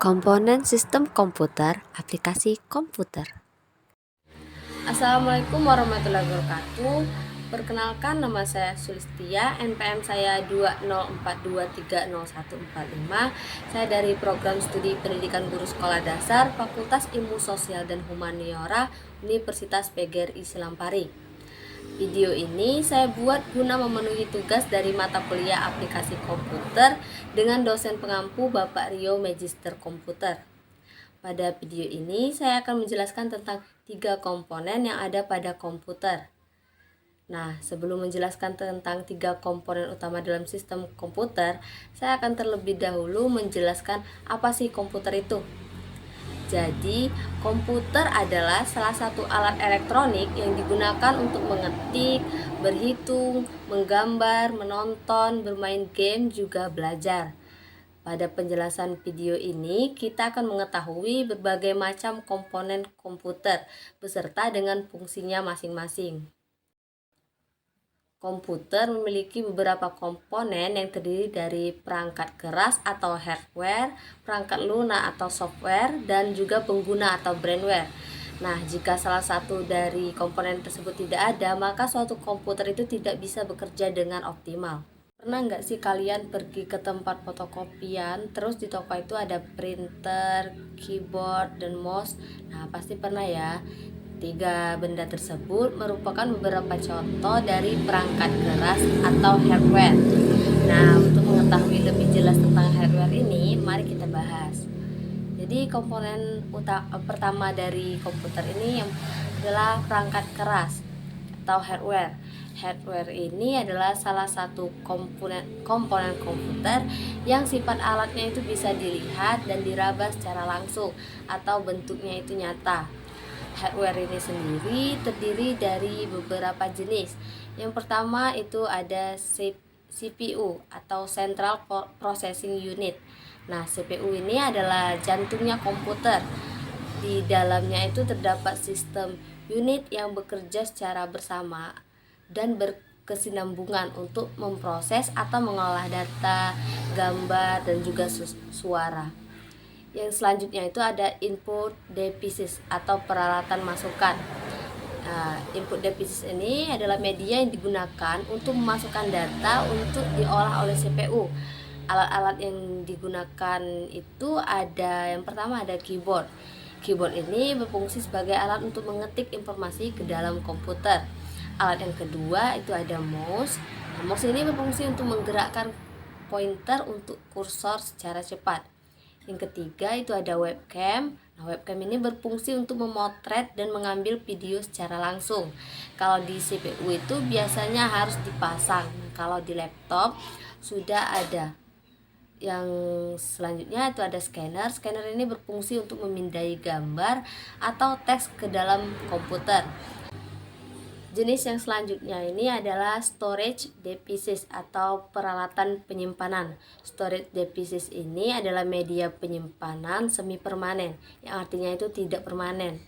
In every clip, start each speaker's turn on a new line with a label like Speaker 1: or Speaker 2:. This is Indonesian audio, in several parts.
Speaker 1: Komponen sistem komputer, aplikasi komputer.
Speaker 2: Assalamualaikum warahmatullahi wabarakatuh. Perkenalkan, nama saya Sulistia, NPM saya 204230145. Saya dari Program Studi Pendidikan Guru Sekolah Dasar Fakultas Ilmu Sosial dan Humaniora Universitas PGRI Selampari. Video ini saya buat guna memenuhi tugas dari mata kuliah aplikasi komputer dengan dosen pengampu Bapak Rio Magister Komputer. Pada video ini saya akan menjelaskan tentang 3 komponen yang ada pada komputer. Nah, sebelum menjelaskan tentang 3 komponen utama dalam sistem komputer, saya akan terlebih dahulu menjelaskan apa sih komputer itu. Jadi, komputer adalah salah satu alat elektronik yang digunakan untuk mengetik, berhitung, menggambar, menonton, bermain game, juga belajar. Pada penjelasan video ini, kita akan mengetahui berbagai macam komponen komputer beserta dengan fungsinya masing-masing. Komputer memiliki beberapa komponen yang terdiri dari perangkat keras atau hardware, perangkat lunak atau software, dan juga pengguna atau brainware. Nah, jika salah satu dari komponen tersebut tidak ada, maka suatu komputer itu tidak bisa bekerja dengan optimal. Pernah nggak sih kalian pergi ke tempat fotokopian, terus di toko itu ada printer, keyboard, dan mouse? Nah, pasti pernah ya. 3 benda tersebut merupakan beberapa contoh dari perangkat keras atau hardware. Nah, untuk mengetahui lebih jelas tentang hardware ini, mari kita bahas. Jadi, komponen pertama dari komputer ini yang adalah perangkat keras atau hardware. Hardware ini adalah salah satu komponen komputer yang sifat alatnya itu bisa dilihat dan diraba secara langsung atau bentuknya itu nyata. Hardware ini sendiri terdiri dari beberapa jenis. Yang pertama itu ada CPU atau Central Processing Unit. Nah, CPU ini adalah jantungnya komputer. Di dalamnya itu terdapat sistem unit yang bekerja secara bersama dan berkesinambungan untuk memproses atau mengolah data, gambar, dan juga suara. Yang selanjutnya itu ada input devices atau peralatan masukan. Input devices ini adalah media yang digunakan untuk memasukkan data untuk diolah oleh CPU. Alat-alat yang digunakan itu ada, yang pertama ada keyboard. Keyboard ini berfungsi sebagai alat untuk mengetik informasi ke dalam komputer. Alat yang kedua itu ada mouse. Nah, mouse ini berfungsi untuk menggerakkan pointer untuk kursor secara cepat. Yang ketiga itu ada webcam. Nah, webcam ini berfungsi untuk memotret dan mengambil video secara langsung. Kalau di CPU itu biasanya harus dipasang. Kalau di laptop sudah ada. Yang selanjutnya itu ada scanner. Scanner ini berfungsi untuk memindai gambar atau teks ke dalam komputer. Jenis yang selanjutnya ini adalah storage devices atau peralatan penyimpanan. Storage devices ini adalah media penyimpanan semi permanen, yang artinya itu tidak permanen.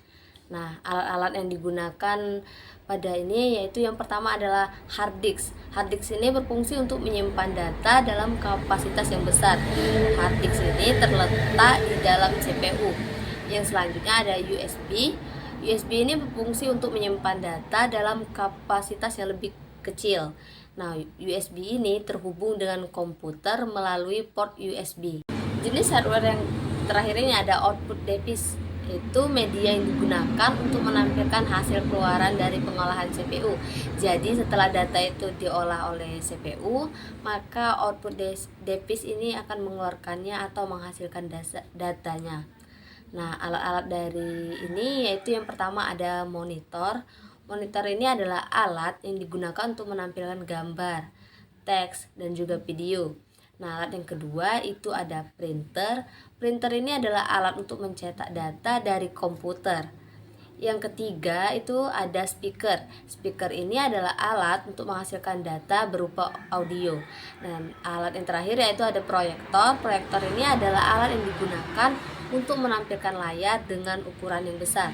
Speaker 2: Nah, alat-alat yang digunakan pada ini yaitu yang pertama adalah hard disk. Hard disk ini berfungsi untuk menyimpan data dalam kapasitas yang besar. Hard disk ini terletak di dalam CPU. Yang selanjutnya ada USB. USB ini berfungsi untuk menyimpan data dalam kapasitas yang lebih kecil. Nah, USB ini terhubung dengan komputer melalui port USB. Jenis hardware yang terakhir ini ada output device, itu media yang digunakan untuk menampilkan hasil keluaran dari pengolahan CPU. Jadi setelah data itu diolah oleh CPU, maka output device ini akan mengeluarkannya atau menghasilkan datanya. Nah, alat-alat dari ini yaitu yang pertama ada monitor. Monitor ini adalah alat yang digunakan untuk menampilkan gambar, teks, dan juga video. Nah, alat yang kedua itu ada printer. Printer ini adalah alat untuk mencetak data dari komputer. Yang ketiga itu ada speaker. Speaker ini adalah alat untuk menghasilkan data berupa audio. Dan alat yang terakhir yaitu ada proyektor. Proyektor ini adalah alat yang digunakan untuk menampilkan layar dengan ukuran yang besar.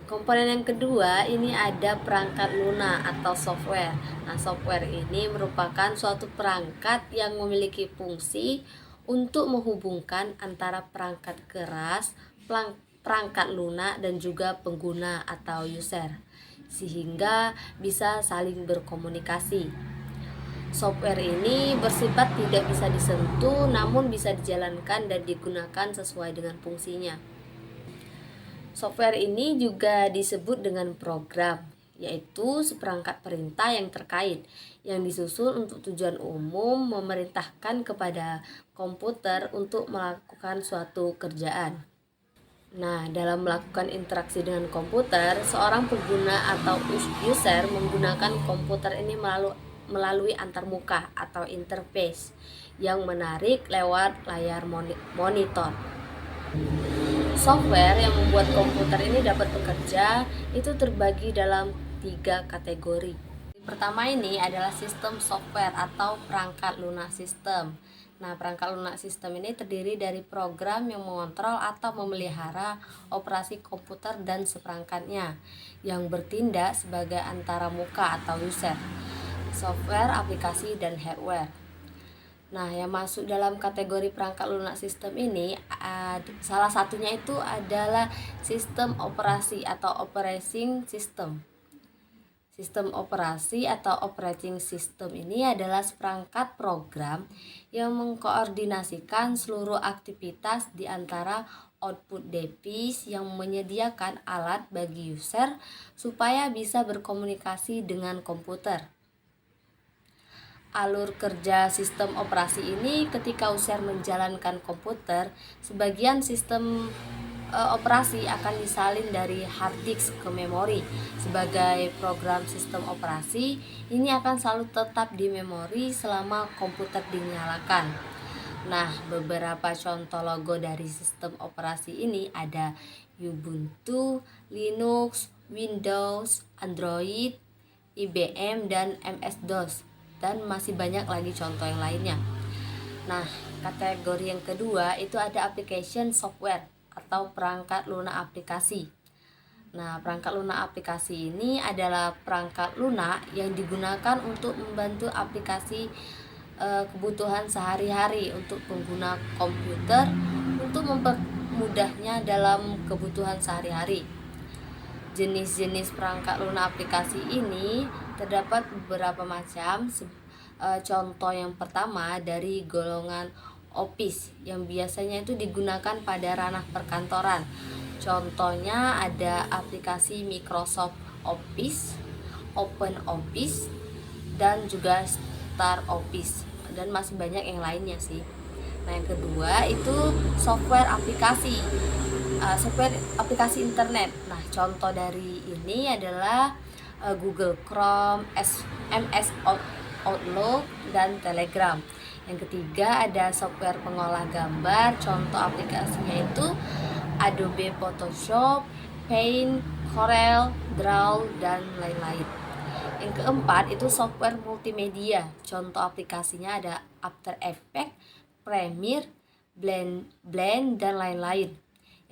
Speaker 2: Komponen yang kedua ini ada perangkat lunak atau software. Nah, software ini merupakan suatu perangkat yang memiliki fungsi untuk menghubungkan antara perangkat keras, perangkat lunak dan juga pengguna atau user, sehingga bisa saling berkomunikasi. Software ini bersifat tidak bisa disentuh, namun bisa dijalankan dan digunakan sesuai dengan fungsinya. Software ini juga disebut dengan program, yaitu seperangkat perintah yang terkait, yang disusun untuk tujuan umum memerintahkan kepada komputer untuk melakukan suatu kerjaan. Nah, dalam melakukan interaksi dengan komputer, seorang pengguna atau user menggunakan komputer ini melalui antarmuka atau interface yang menarik lewat layar monitor. Software yang membuat komputer ini dapat bekerja itu terbagi dalam 3 kategori. Pertama ini adalah sistem software atau perangkat lunak sistem. Nah, perangkat lunak sistem ini terdiri dari program yang mengontrol atau memelihara operasi komputer dan seperangkatnya yang bertindak sebagai antaramuka atau user, software, aplikasi, dan hardware. Nah, yang masuk dalam kategori perangkat lunak sistem ini salah satunya itu adalah sistem operasi atau operating system. Sistem operasi atau operating system ini adalah seperangkat program yang mengkoordinasikan seluruh aktivitas di antara output device yang menyediakan alat bagi user supaya bisa berkomunikasi dengan komputer. Alur kerja sistem operasi ini ketika user menjalankan komputer, sebagian sistem operasi akan disalin dari hard disk ke memori. Sebagai program sistem operasi, ini akan selalu tetap di memori selama komputer dinyalakan. Nah, beberapa contoh logo dari sistem operasi ini ada Ubuntu, Linux, Windows, Android, IBM, dan MS-DOS. Dan masih banyak lagi contoh yang lainnya. Nah, kategori yang kedua itu ada application software atau perangkat lunak aplikasi. Nah, perangkat lunak aplikasi ini adalah perangkat lunak yang digunakan untuk membantu aplikasi kebutuhan sehari-hari untuk pengguna komputer untuk mempermudahnya dalam kebutuhan sehari-hari. Jenis-jenis perangkat lunak aplikasi ini terdapat beberapa macam. Contoh yang pertama dari golongan Office yang biasanya itu digunakan pada ranah perkantoran. Contohnya ada aplikasi Microsoft Office, Open Office, dan juga Star Office, dan masih banyak yang lainnya sih. Nah, yang kedua itu software aplikasi. Software aplikasi internet. Nah, contoh dari ini adalah Google Chrome, MS Outlook, dan Telegram. Yang ketiga ada software pengolah gambar. Contoh aplikasinya itu Adobe Photoshop, Paint, Corel Draw, dan lain-lain. Yang keempat itu software multimedia. Contoh aplikasinya ada After Effects, Premiere, Blend, dan lain-lain.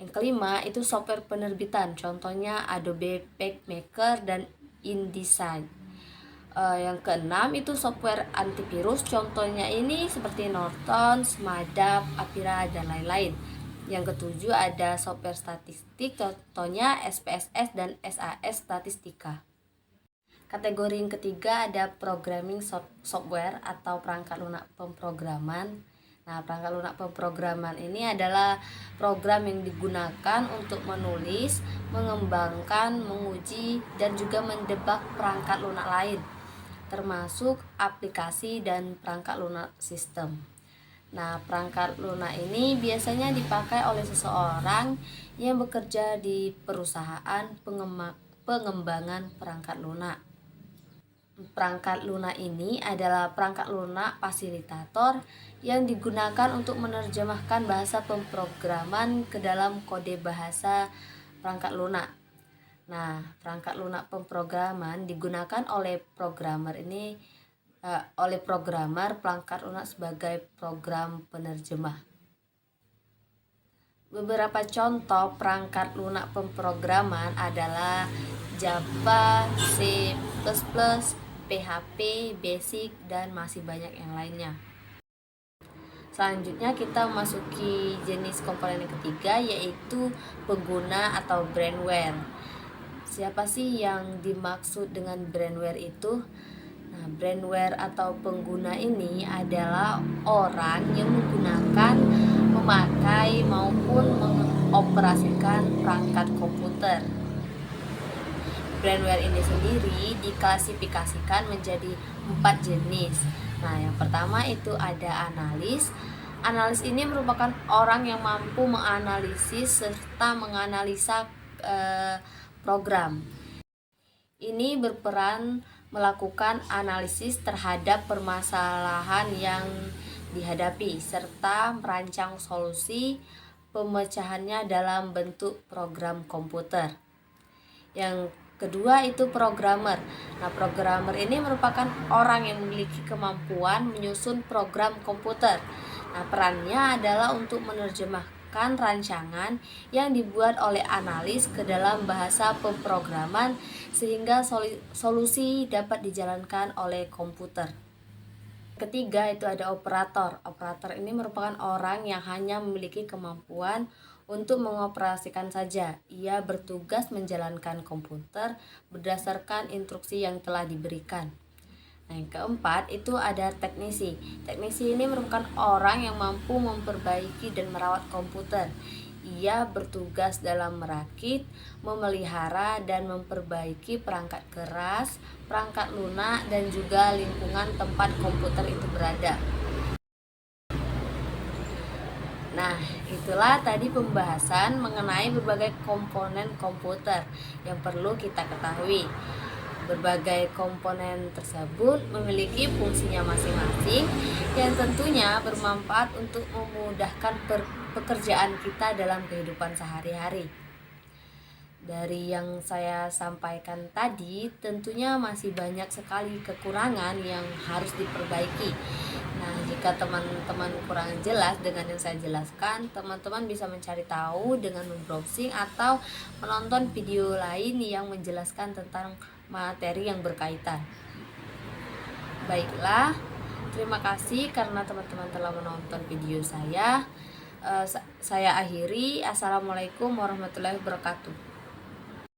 Speaker 2: Yang kelima itu software penerbitan. Contohnya Adobe PageMaker dan InDesign. Yang keenam itu software antivirus. Contohnya ini seperti Norton, Smadap, Avira, dan lain-lain. Yang ketujuh ada software statistik. Contohnya SPSS dan SAS Statistika. Kategori yang ketiga ada programming software atau perangkat lunak pemrograman. Nah, perangkat lunak pemrograman ini adalah program yang digunakan untuk menulis, mengembangkan, menguji, dan juga mendebak perangkat lunak lain, termasuk aplikasi dan perangkat lunak sistem. Nah, perangkat lunak ini biasanya dipakai oleh seseorang yang bekerja di perusahaan pengembangan perangkat lunak. Perangkat lunak ini adalah perangkat lunak fasilitator yang digunakan untuk menerjemahkan bahasa pemrograman ke dalam kode bahasa perangkat lunak. Nah, perangkat lunak pemrograman digunakan oleh programmer perangkat lunak sebagai program penerjemah. Beberapa contoh perangkat lunak pemrograman adalah Java, C++, PHP, Basic, dan masih banyak yang lainnya. Selanjutnya kita memasuki jenis komponen yang ketiga, yaitu pengguna atau brandware. Siapa sih yang dimaksud dengan brandware itu? Nah, brandware atau pengguna ini adalah orang yang menggunakan, memakai maupun mengoperasikan perangkat komputer. Brandware ini sendiri diklasifikasikan menjadi 4 jenis. Nah, yang pertama itu ada analis. Analis ini merupakan orang yang mampu menganalisis serta menganalisa program. Ini berperan melakukan analisis terhadap permasalahan yang dihadapi serta merancang solusi pemecahannya dalam bentuk program komputer. Yang kedua itu programmer. Nah, programmer ini merupakan orang yang memiliki kemampuan menyusun program komputer. Nah, perannya adalah untuk menerjemahkan rancangan yang dibuat oleh analis ke dalam bahasa pemrograman sehingga solusi dapat dijalankan oleh komputer. Ketiga itu ada operator. Operator ini merupakan orang yang hanya memiliki kemampuan untuk mengoperasikan saja. Ia bertugas menjalankan komputer berdasarkan instruksi yang telah diberikan. Nah, yang keempat itu ada teknisi. Teknisi ini merupakan orang yang mampu memperbaiki dan merawat komputer. Ia bertugas dalam merakit, memelihara, dan memperbaiki perangkat keras, perangkat lunak, dan juga lingkungan tempat komputer itu berada. Nah, itulah tadi pembahasan mengenai berbagai komponen komputer yang perlu kita ketahui. Berbagai komponen tersebut memiliki fungsinya masing-masing yang tentunya bermanfaat untuk memudahkan pekerjaan kita dalam kehidupan sehari-hari. Dari yang saya sampaikan tadi, tentunya masih banyak sekali kekurangan yang harus diperbaiki. Nah, jika teman-teman kurang jelas dengan yang saya jelaskan, teman-teman bisa mencari tahu dengan membrowsing atau menonton video lain yang menjelaskan tentang materi yang berkaitan. Baiklah, terima kasih karena teman-teman telah menonton video saya. Saya akhiri. Assalamualaikum warahmatullahi wabarakatuh.